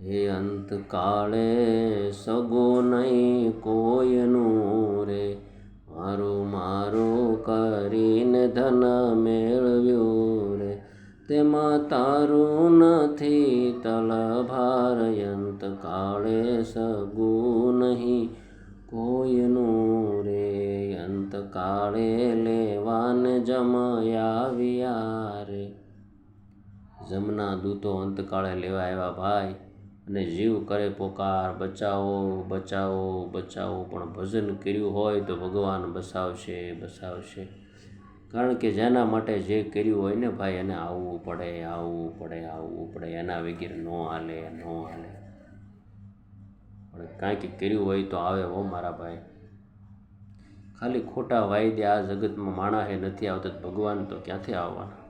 હે અંત કાળે સગો નહીં કોઈનું રે, મારું મારું કરીને ધન મેળવ્યું રે, તેમાં તારું નથી તલભાર. અંત કાળે સગું નહીં કોઈનું રે, અંત કાળે લેવાને જમયાવ્યા રે. જમના દૂતો અંતકાળે લેવા આવ્યા ભાઈ, અને જીવ કરે પોકાર, બચાવો બચાવો બચાવો. પણ ભજન કર્યું હોય તો ભગવાન બસાવશે બસાવશે. કારણ કે જેના માટે જે કર્યું હોય ને ભાઈ, એને આવવું પડે આવવું પડે આવવું પડે. એના વગર ન હાલે ન હાલે. પણ કાંઈક કર્યું હોય તો આવે હો મારા ભાઈ. ખાલી ખોટા વાયદે આ જગતમાં માણસે નથી આવતા, ભગવાન તો ક્યાંથી આવવાના.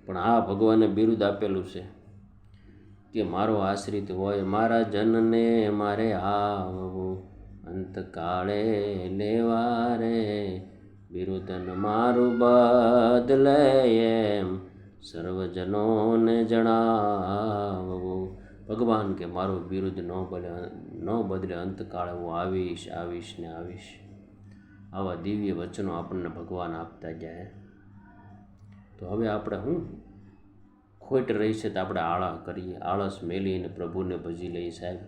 પણ આ ભગવાને બિરુદ આપેલું છે કે મારો આશ્રિત હોય, મારા જનને મારે આવવું, અંતકાળે લેવા રે. બિરુદન મારું બદલે એમ સર્વજનોને જણાવવું. ભગવાન કે મારું બિરુદ ન બદલે અંતકાળે હું આવીશ આવીશ ને આવીશ. આવા દિવ્ય વચનો આપણને ભગવાન આપતા જાય. તો હવે આપણે શું ખોટ રહી છે તો આપણે આળા કરીએ, આળસ મેલીને પ્રભુને ભજી લઈએ. સાહેબ,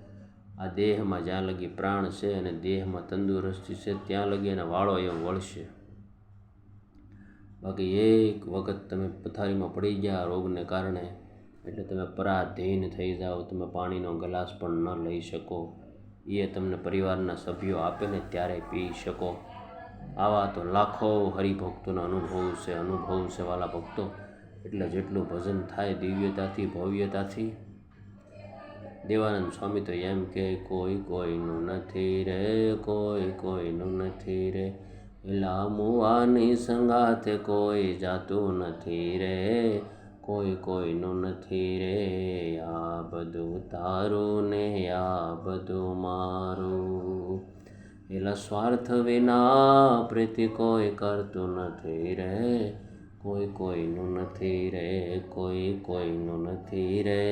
આ દેહમાં જ્યાં લગી પ્રાણ છે અને દેહમાં તંદુરસ્તી છે ત્યાં લગી એને વાળો એ વળશે. બાકી એક વખત તમે પથારીમાં પડી ગયા રોગને કારણે, એટલે તમે પરાધીન થઈ જાઓ. તમે પાણીનો ગ્લાસ પણ ન લઈ શકો. એ તમને પરિવારના સભ્યો આપે ને ત્યારે પી શકો. આવા તો લાખો હરિભક્તોનો અનુભવ છે વાલા ભક્તો. એટલે જેટલું ભજન થાય દિવ્યતાથી ભવ્યતાથી. દેવાનંદ સ્વામી તો એમ કે કોઈ કોઈનું નથી રે, કોઈ કોઈનું નથી રે. લામુવાની સંગાથે કોઈ જાતું નથી રે, કોઈ કોઈનું નથી રે. આ બધું તારું ને આ બધું મારું. એલા સ્વાર્થ વિના પ્રીતિ કોઈ કરતું નથી રે, કોઈ કોઈનું નથી રે, કોઈ કોઈનું નથી રે,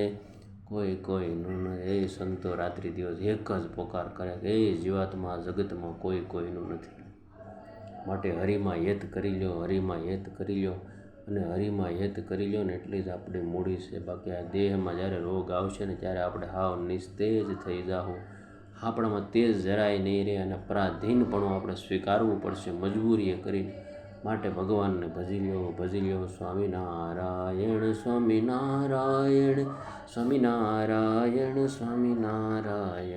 કોઈ કોઈનું. એ સંતો રાત્રિ દિવસ એક જ પોકાર કરે કે એ જીવાત્મા જગતમાં કોઈ કોઈનું નથી. માટે હરિમાં હેત કરી લ્યો, હરિમાં હેત કરી લ્યો. અને હરિમાં હેત કરી લ્યો ને એટલી જ આપણી મૂડી છે. બાકી આ દેહમાં જ્યારે રોગ આવશે ને ત્યારે આપણે હાવ નિસ્તેજ થઈ જાઉં. આપણામાં તેજ જરાય નહીં રહે અને પરાધીનપણું આપણે સ્વીકારવું પડશે મજબૂરીએ કરીને. માટે ભગવાનને ભજી લ્યો. સ્વામિનારાયણ સ્વામિનારાયણ સ્વામિનારાયણ સ્વામિનારાયણ.